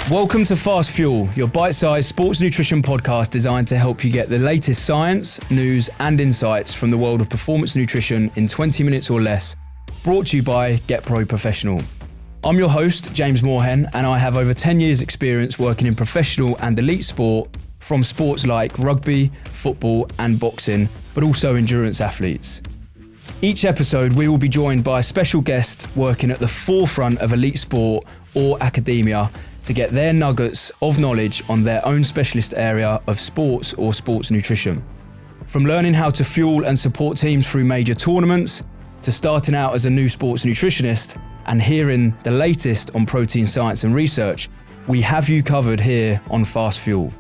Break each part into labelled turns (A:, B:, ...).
A: Welcome to Fast Fuel, your bite-sized sports nutrition podcast designed to help you get the latest science, news and insights from the world of performance nutrition in 20 minutes or less, brought to you by Get Pro Professional. I'm your host, James Morehen, and I have over 10 years experience working in professional and elite sport, from sports like rugby, football and boxing, but also endurance athletes. Each episode, we will be joined by a special guest working at the forefront of elite sport or academia to get their nuggets of knowledge on their own specialist area of sports or sports nutrition. From learning how to fuel and support teams through major tournaments, to starting out as a new sports nutritionist and hearing the latest on protein science and research, we have you covered here on Fast Fuel.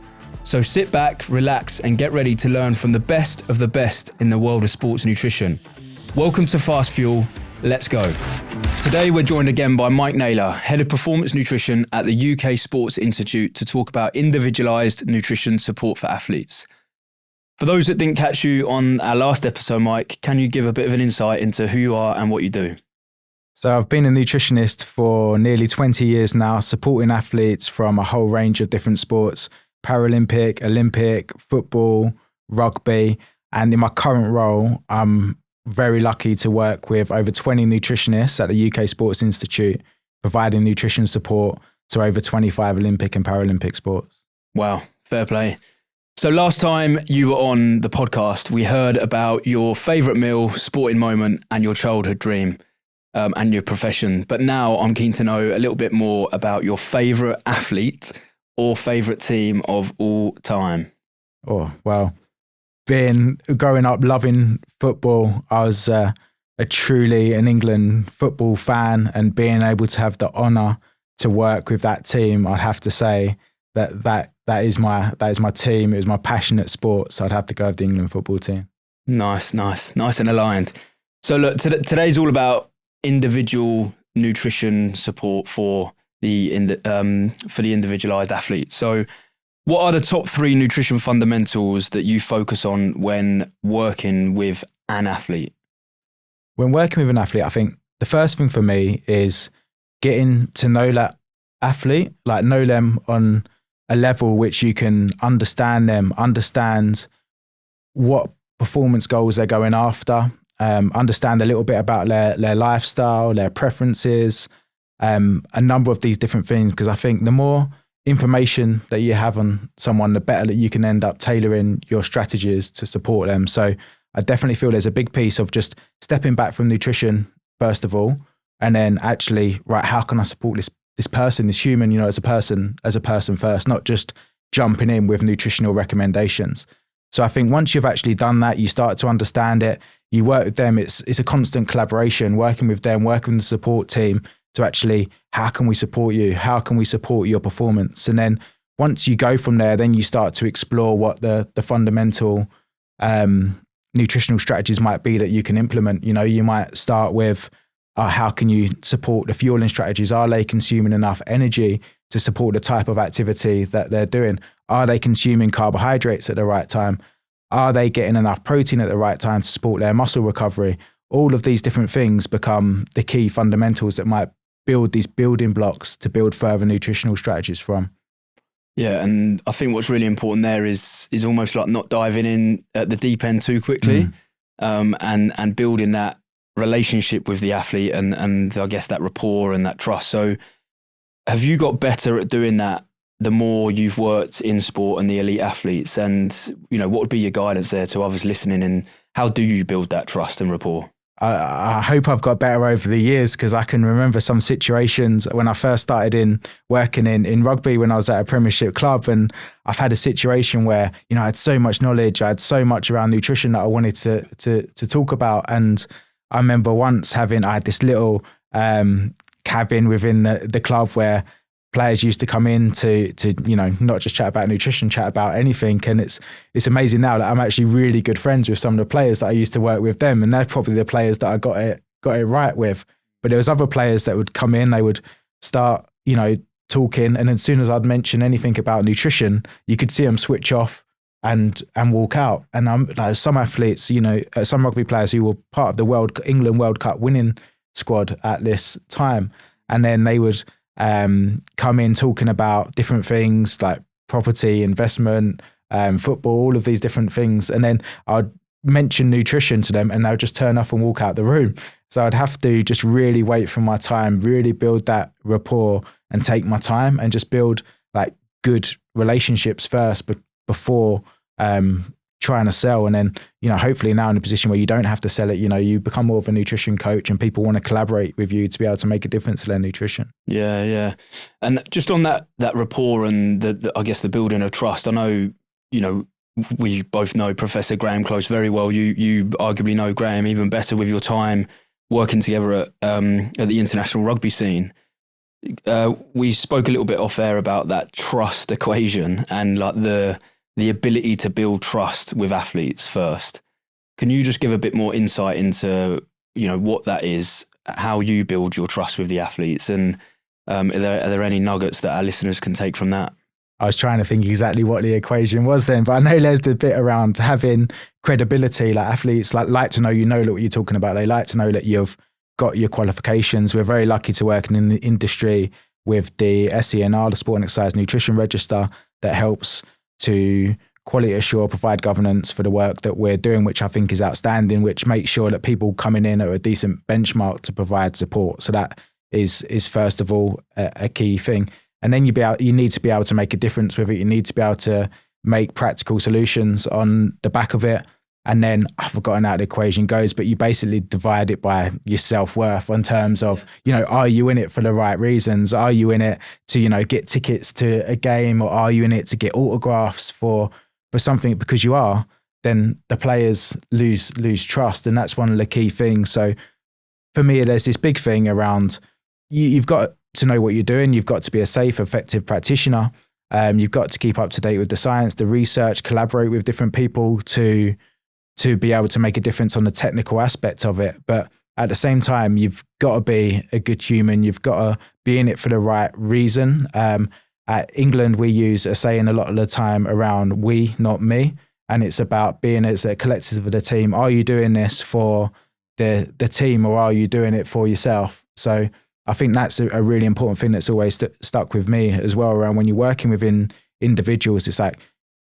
A: So sit back, relax and get ready to learn from the best of the best in the world of sports nutrition. Welcome to Fast Fuel. Let's go. Today we're joined again by Mike Naylor, Head of Performance Nutrition at the UK Sports Institute, to talk about individualised nutrition support for athletes. For those that didn't catch you on our last episode, Mike, can you give a bit of an insight into who you are and what you do?
B: So I've been a nutritionist for nearly 20 years now, supporting athletes from a whole range of different sports, Paralympic, Olympic, football, rugby, and in my current role, I'm very lucky to work with over 20 nutritionists at the UK Sports Institute, providing nutrition support to over 25 Olympic and Paralympic sports.
A: Wow, fair play. So last time you were on the podcast, we heard about your favourite meal, sporting moment and your childhood dream and your profession. But now I'm keen to know a little bit more about your favourite athlete or favourite team of all time.
B: Oh, well, growing up loving football, I was truly an England football fan, and being able to have the honour to work with that team, I'd have to say that is my team. It was my passionate sport, so I'd have to go with the England football team. Nice
A: and aligned. So look, today's all about individual nutrition support for the individualised athlete. So what are the top 3 nutrition fundamentals that you focus on when working with an athlete?
B: When working with an athlete, I think the first thing for me is getting to know that athlete, like know them on a level which you can understand them, understand what performance goals they're going after, understand a little bit about their lifestyle, their preferences, a number of these different things, because I think the more information that you have on someone, the better that you can end up tailoring your strategies to support them. So I definitely feel there's a big piece of just stepping back from nutrition, first of all, and then actually, right, how can I support this person, this human, as a person first, not just jumping in with nutritional recommendations. So I think once you've actually done that, you start to understand it, you work with them, it's a constant collaboration, working with them, working with the support team to actually, how can we support you? How can we support your performance? And then once you go from there, then you start to explore what the fundamental nutritional strategies might be that you can implement. You might start with, how can you support the fueling strategies? Are they consuming enough energy to support the type of activity that they're doing? Are they consuming carbohydrates at the right time? Are they getting enough protein at the right time to support their muscle recovery? All of these different things become the key fundamentals that might build these building blocks to build further nutritional strategies from.
A: Yeah, and I think what's really important there is almost like not diving in at the deep end too quickly, and building that relationship with the athlete and I guess that rapport and that trust. So have you got better at doing that the more you've worked in sport and the elite athletes? And, what would be your guidance there to others listening, and how do you build that trust and rapport?
B: I hope I've got better over the years, because I can remember some situations when I first started working in rugby when I was at a Premiership club, and I've had a situation where, I had so much knowledge, I had so much around nutrition that I wanted to talk about. And I remember once I had this little cabin within the club where players used to come in to not just chat about nutrition, chat about anything. And it's amazing now that I'm actually really good friends with some of the players that I used to work with them, and they're probably the players that I got it right with. But there was other players that would come in, they would start talking, and as soon as I'd mention anything about nutrition, you could see them switch off and walk out. And some athletes, some rugby players who were part of the England World Cup winning squad at this time, and then they would come in talking about different things like property, investment, football, all of these different things. And then I'd mention nutrition to them and they'll just turn off and walk out the room. So I'd have to just really wait for my time, really build that rapport and take my time and just build like good relationships first before trying to sell. And then, hopefully now in a position where you don't have to sell it, you become more of a nutrition coach and people want to collaborate with you to be able to make a difference to their nutrition.
A: Yeah. And just on that rapport and I guess the building of trust, I know, we both know Professor Graham Close very well. You arguably know Graham even better with your time working together at the international rugby scene. We spoke a little bit off air about that trust equation and like the ability to build trust with athletes first. Can you just give a bit more insight into, what that is, how you build your trust with the athletes, and are there any nuggets that our listeners can take from that?
B: I was trying to think exactly what the equation was then, but I know there's the bit around having credibility. Like athletes like to know what you're talking about. They like to know that you've got your qualifications. We're very lucky to work in the industry with the SENR, the Sport and Exercise Nutrition Register, that helps to quality assure, provide governance for the work that we're doing, which I think is outstanding, which makes sure that people coming in are a decent benchmark to provide support. So that is first of all a key thing. And then you need to be able to make a difference with it. You need to be able to make practical solutions on the back of it. And then I've forgotten how the equation goes, but you basically divide it by your self-worth in terms of, are you in it for the right reasons? Are you in it to, get tickets to a game, or are you in it to get autographs for something? Because you are, then the players lose trust. And that's one of the key things. So for me, there's this big thing around you've got to know what you're doing. You've got to be a safe, effective practitioner. You've got to keep up to date with the science, the research, collaborate with different people to be able to make a difference on the technical aspect of it. But at the same time, you've got to be a good human. You've got to be in it for the right reason. At England, we use a saying a lot of the time around we, not me. And it's about being as a collective of the team. Are you doing this for the team, or are you doing it for yourself? So I think that's a really important thing that's always stuck with me as well, around when you're working within individuals. It's like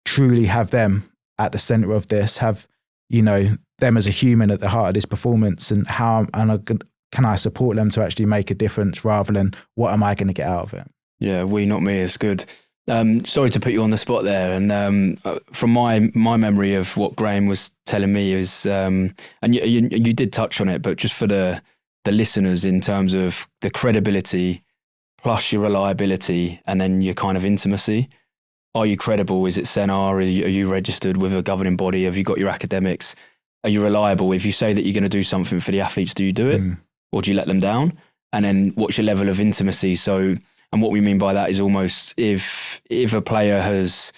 B: truly have them at the center of this, have, them as a human at the heart of this performance, and can I support them to actually make a difference rather than what am I going to get out of it?
A: Yeah, we, not me is good. Sorry to put you on the spot there. And from my memory of what Graham was telling me is, and you did touch on it, but just for the listeners, in terms of the credibility plus your reliability and then your kind of intimacy. Are you credible? Is it CENAR? Are you registered with a governing body? Have you got your academics? Are you reliable? If you say that you're going to do something for the athletes, do you do it? Or do you let them down? And then what's your level of intimacy? So, and what we mean by that is almost if a player has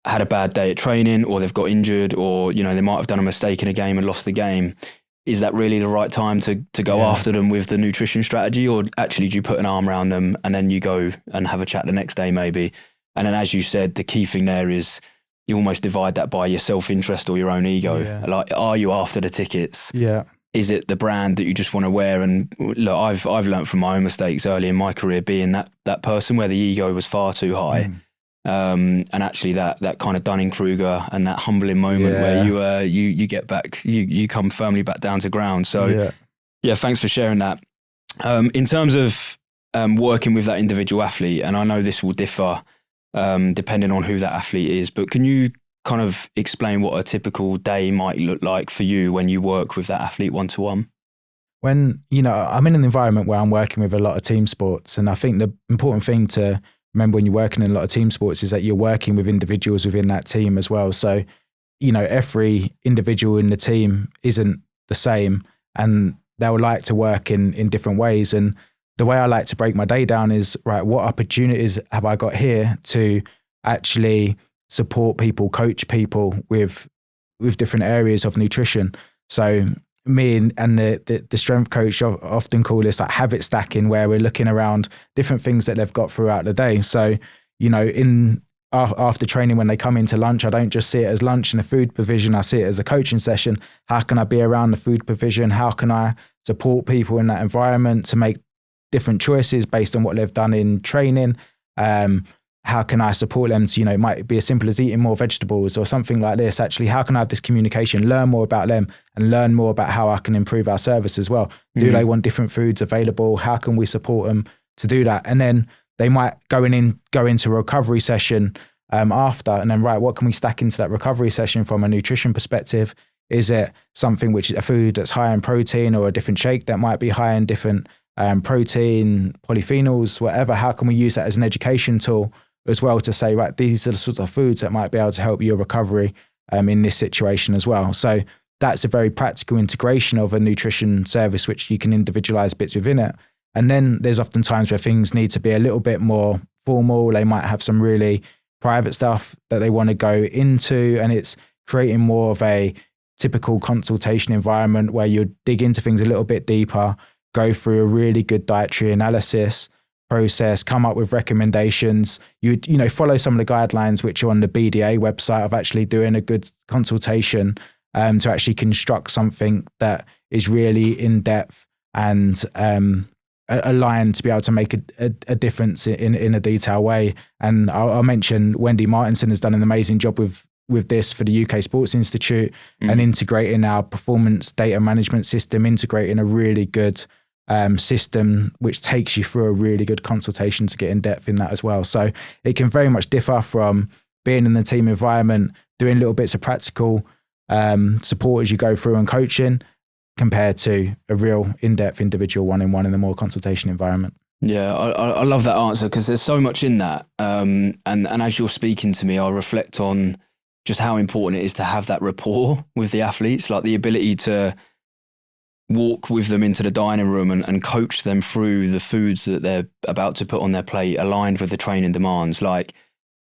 A: had a bad day at training, or they've got injured, or, they might have done a mistake in a game and lost the game, is that really the right time to go after them with the nutrition strategy? Or actually do you put an arm around them and then you go and have a chat the next day maybe? And then, as you said, the key thing there is you almost divide that by your self-interest or your own ego. Yeah. Like, are you after the tickets?
B: Yeah.
A: Is it the brand that you just want to wear? And look, I've learned from my own mistakes early in my career, being that person where the ego was far too high. And actually that kind of Dunning-Kruger and that humbling moment where you get back, you come firmly back down to ground. So yeah, thanks for sharing that. In terms of working with that individual athlete, and I know this will differ depending on who that athlete is, but can you kind of explain what a typical day might look like for you when you work with that athlete one-to-one?
B: When, I'm in an environment where I'm working with a lot of team sports, and I think the important thing to remember when you're working in a lot of team sports is that you're working with individuals within that team as well. So, every individual in the team isn't the same, and they would like to work in different ways. And the way I like to break my day down is, right, what opportunities have I got here to actually support people, coach people with different areas of nutrition? So me and the strength coach often call this like habit stacking, where we're looking around different things that they've got throughout the day. So, after training, when they come into lunch, I don't just see it as lunch and a food provision. I see it as a coaching session. How can I be around the food provision? How can I support people in that environment to make different choices based on what they've done in training. How can I support them to, it might be as simple as eating more vegetables or something like this. Actually, how can I have this communication, learn more about them and learn more about how I can improve our service as well? Do they want different foods available? How can we support them to do that? And then they might go into a recovery session after, and then, right, what can we stack into that recovery session from a nutrition perspective? Is it something which is a food that's high in protein, or a different shake that might be high in different protein, polyphenols, whatever? How can we use that as an education tool as well to say, right, these are the sorts of foods that might be able to help your recovery in this situation as well? So that's a very practical integration of a nutrition service, which you can individualize bits within it. And then there's often times where things need to be a little bit more formal. They might have some really private stuff that they want to go into, and it's creating more of a typical consultation environment where you dig into things a little bit deeper, go through a really good dietary analysis process, come up with recommendations. You follow some of the guidelines which are on the BDA website of actually doing a good consultation to actually construct something that is really in depth and aligned to be able to make a difference in a detailed way. And I'll mention Wendy Martinson has done an amazing job with this for the UK Sports Institute and integrating our performance data management system, integrating a really good system which takes you through a really good consultation to get in depth in that as well. So it can very much differ from being in the team environment, doing little bits of practical support as you go through and coaching, compared to a real in-depth individual one-on-one in a more consultation environment.
A: Yeah, I love that answer, because there's so much in that. And as you're speaking to me, I'll reflect on just how important it is to have that rapport with the athletes, like the ability to walk with them into the dining room and coach them through the foods that they're about to put on their plate, aligned with the training demands. Like,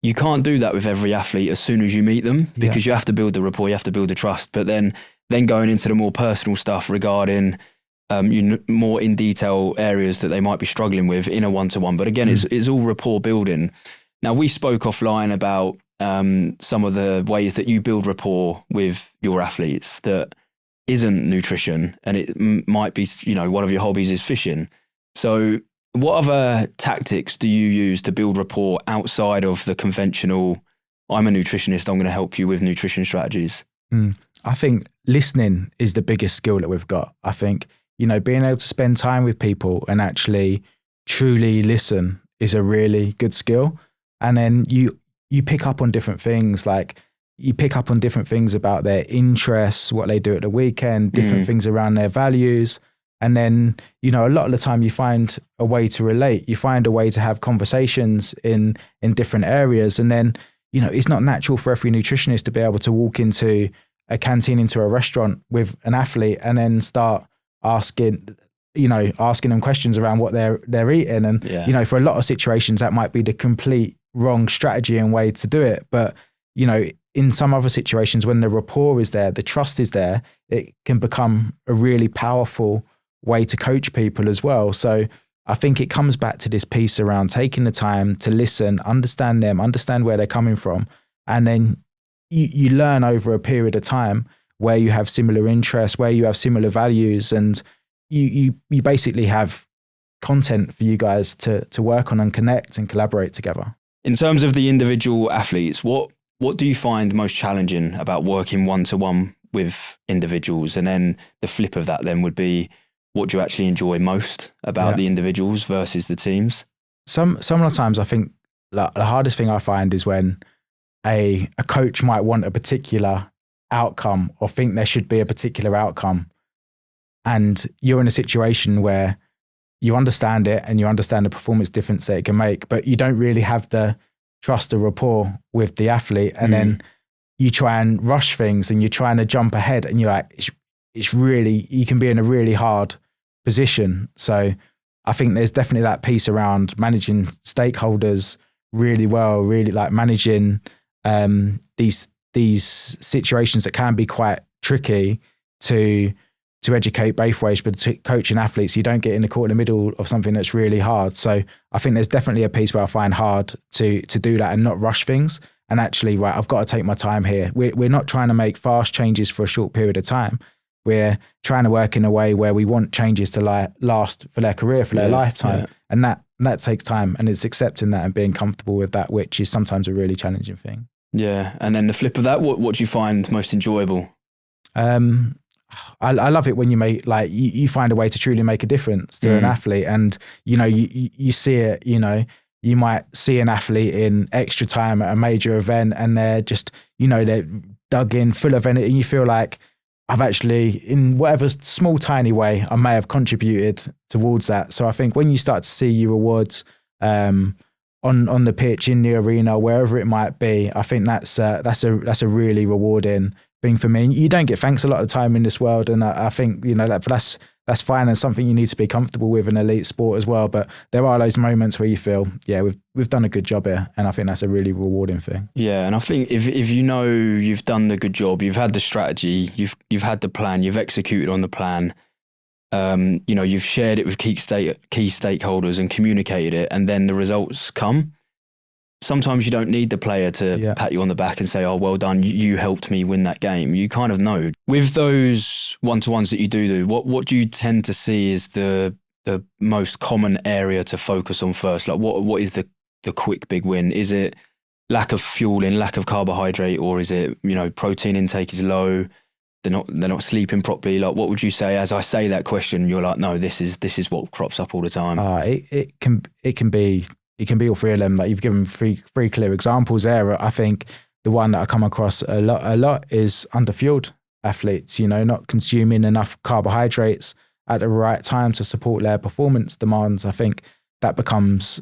A: you can't do that with every athlete as soon as you meet them, because you have to build the rapport, you have to build the trust. But then going into the more personal stuff regarding more in detail areas that they might be struggling with in a one-to-one. But again, it's all rapport building. Now, we spoke offline about some of the ways that you build rapport with your athletes that isn't nutrition, and it might be, one of your hobbies is fishing. So what other tactics do you use to build rapport outside of the conventional, I'm a nutritionist, I'm going to help you with nutrition strategies?
B: I think listening is the biggest skill that we've got. I think, being able to spend time with people and actually truly listen is a really good skill. And then you pick up on different things, like you pick up on different things about their interests, what they do at the weekend, different things around their values. And then, a lot of the time you find a way to relate, you find a way to have conversations in different areas. And then, it's not natural for every nutritionist to be able to walk into a canteen, into a restaurant with an athlete and then start asking them questions around what they're eating. And, for a lot of situations, that might be the complete wrong strategy and way to do it. But, in some other situations, when the rapport is there, the trust is there, it can become a really powerful way to coach people as well. So I think it comes back to this piece around taking the time to listen, understand them, understand where they're coming from. And then you learn over a period of time where you have similar interests, where you have similar values, and you basically have content for you guys to work on and connect and collaborate together.
A: In terms of the individual athletes, what do you find most challenging about working one-to-one with individuals? And then the flip of that then would be, what do you actually enjoy most about the individuals versus the teams?
B: Some of the times I think the hardest thing I find is when a coach might want a particular outcome or think there should be a particular outcome. And you're in a situation where you understand it and you understand the performance difference that it can make, but you don't really have the trust or rapport with the athlete. And then you try and rush things and you're trying to jump ahead, and you're like, it's really, you can be in a really hard position. So I think there's definitely that piece around managing stakeholders really well, really like managing these situations that can be quite tricky to educate both ways, but to coach and athletes, you don't get in the caught in the middle of something that's really hard. So I think there's definitely a piece where I find hard to do that and not rush things. And actually, right, I've got to take my time here. We're not trying to make fast changes for a short period of time. We're trying to work in a way where we want changes to last for their career, for their lifetime. And that takes time, and it's accepting that and being comfortable with that, which is sometimes a really challenging thing.
A: Yeah. And then the flip of that, what do you find most enjoyable?
B: I love it when you make, like, you find a way to truly make a difference to an athlete, and you see it. You might see an athlete in extra time at a major event, and they're just they're dug in, full of energy, and you feel like, I've actually, in whatever small tiny way, I may have contributed towards that. So I think when you start to see your rewards on the pitch, in the arena, wherever it might be, I think that's a really rewarding thing for me. You don't get thanks a lot of the time in this world, and I think that's fine, and something you need to be comfortable with in elite sport as well. But there are those moments where you feel, we've done a good job here, and I think that's a really rewarding thing. Yeah,
A: and I think if you've done the good job, you've had the strategy, you've had the plan, you've executed on the plan. You've shared it with key stakeholders and communicated it, and then the results come. Sometimes you don't need the player to pat you on the back and say, oh, well done, you helped me win that game. You kind of know. With those one-to-ones that you do, what do you tend to see is the most common area to focus on first? Like what is the quick big win? Is it lack of fueling, lack of carbohydrate, or is it, protein intake is low, they're not sleeping properly? Like, what would you say? As I say that question, you're like, no, this is what crops up all the time.
B: It can be all three of them. Like, you've given three clear examples there. I think the one that I come across a lot is underfueled athletes, not consuming enough carbohydrates at the right time to support their performance demands. I think that becomes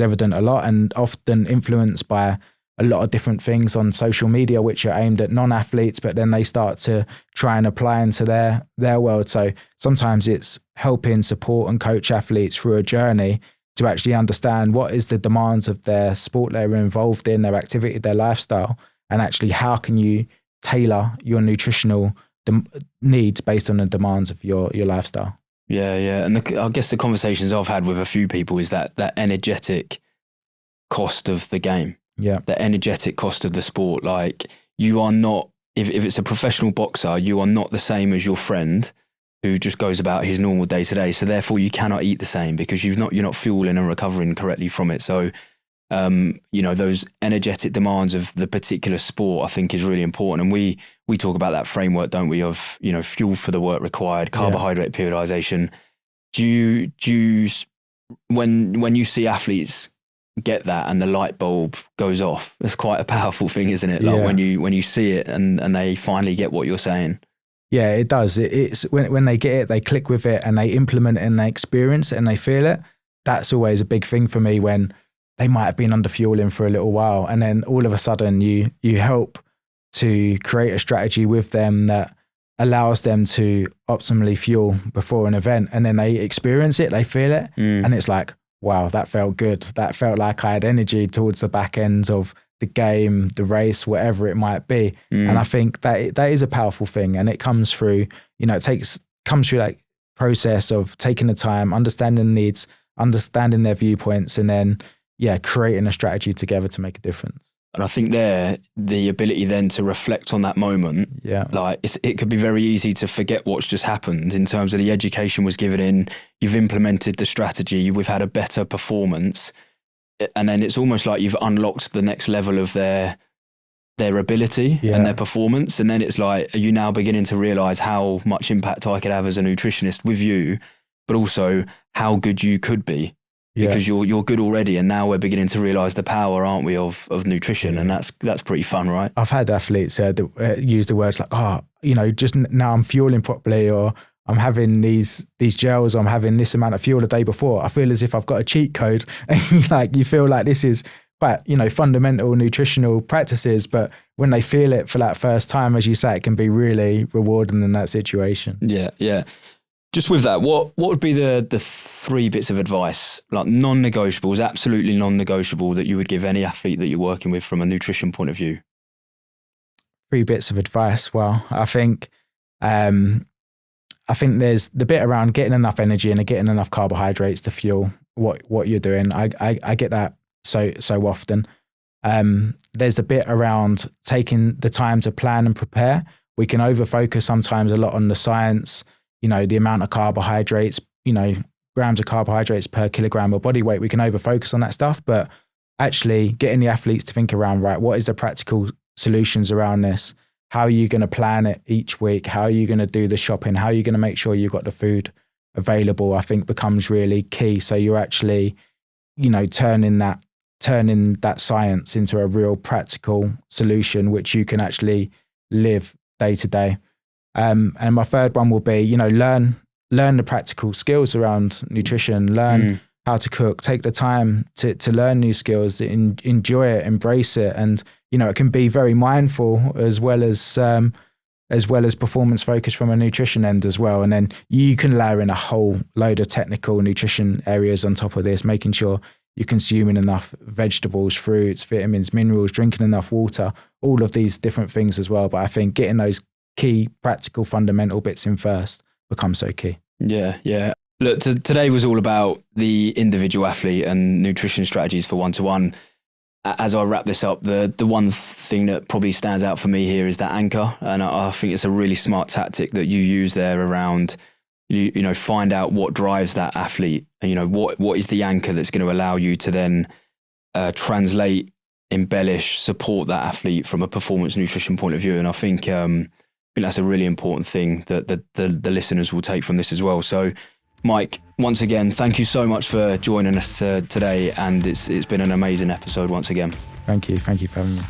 B: evident a lot, and often influenced by a lot of different things on social media, which are aimed at non-athletes, but then they start to try and apply into their world. So sometimes it's helping support and coach athletes through a journey to actually understand what is the demands of their sport they're involved in, their activity, their lifestyle, and actually how can you tailor your nutritional needs based on the demands of your lifestyle.
A: Yeah. And I guess the conversations I've had with a few people is that energetic cost of the game.
B: Yeah.
A: The energetic cost of the sport. Like, you are not, if it's a professional boxer, you are not the same as your friend who just goes about his normal day to day. So therefore you cannot eat the same because you're not fueling and recovering correctly from it. So, those energetic demands of the particular sport, I think, is really important. And we talk about that framework, don't we, of, fuel for the work required, carbohydrate periodization. Do you, when you see athletes get that and the light bulb goes off, it's quite a powerful thing, isn't it? Like, when you see it and they finally get what you're saying.
B: Yeah, it does. It's when they get it, they click with it, and they implement it, and they experience it, and they feel it. That's always a big thing for me, when they might have been under fueling for a little while, and then all of a sudden you help to create a strategy with them that allows them to optimally fuel before an event, and then they experience it, they feel it, and it's like, wow, that felt good. That felt like I had energy towards the back ends of the game, the race, whatever it might be. And I think that is a powerful thing. And it comes through, comes through that process of taking the time, understanding needs, understanding their viewpoints, and then, creating a strategy together to make a difference.
A: And I think the ability then to reflect on that moment, like it could be very easy to forget what's just happened in terms of the education was given in, you've implemented the strategy, we've had a better performance. And then it's almost like you've unlocked the next level of their ability and their performance. And then it's like, are you now beginning to realize how much impact I could have as a nutritionist with you, but also how good you could be? Because you're good already, and now we're beginning to realize the power, aren't we, of nutrition, and that's pretty fun, right?
B: I've had athletes use the words like, just now I'm fueling properly, or I'm having these gels, or I'm having this amount of fuel the day before. I feel as if I've got a cheat code. Like, you feel like this is quite, fundamental nutritional practices, but when they feel it for that first time, as you say, it can be really rewarding in that situation.
A: Yeah. Just with that, what would be the 3 bits of advice, like non-negotiables, absolutely non-negotiable, that you would give any athlete that you're working with from a nutrition point of view?
B: 3 bits of advice. Well, I think there's the bit around getting enough energy and getting enough carbohydrates to fuel what you're doing. I get that so often. There's the bit around taking the time to plan and prepare, we can over focus sometimes a lot on the science, you know, the amount of carbohydrates, you know, grams of carbohydrates per kilogram of body weight. We can over focus on that stuff, but actually getting the athletes to think around, right, what is the practical solutions around this? How are you going to plan it each week? How are you going to do the shopping? How are you going to make sure you've got the food available? I think becomes really key. So you're actually, you know, turning that science into a real practical solution, which you can actually live day to day. And my third one will be, you know, learn the practical skills around nutrition, learn how to cook, take the time to learn new skills, enjoy it, embrace it. And, you know, it can be very mindful as well as performance focused from a nutrition end as well. And then you can layer in a whole load of technical nutrition areas on top of this, making sure you're consuming enough vegetables, fruits, vitamins, minerals, drinking enough water, all of these different things as well. But I think getting those key practical fundamental bits in first becomes so key.
A: Yeah. Look, today was all about the individual athlete and nutrition strategies for one-to-one. As I wrap this up, the one thing that probably stands out for me here is that anchor. And I think it's a really smart tactic that you use there around, you know, find out what drives that athlete. And, you know, what is the anchor that's going to allow you to then translate, embellish, support that athlete from a performance nutrition point of view. And I think that's a really important thing that the listeners will take from this as well. So, Mike, once again, thank you so much for joining us today, and it's been an amazing episode once again.
B: Thank you for having me.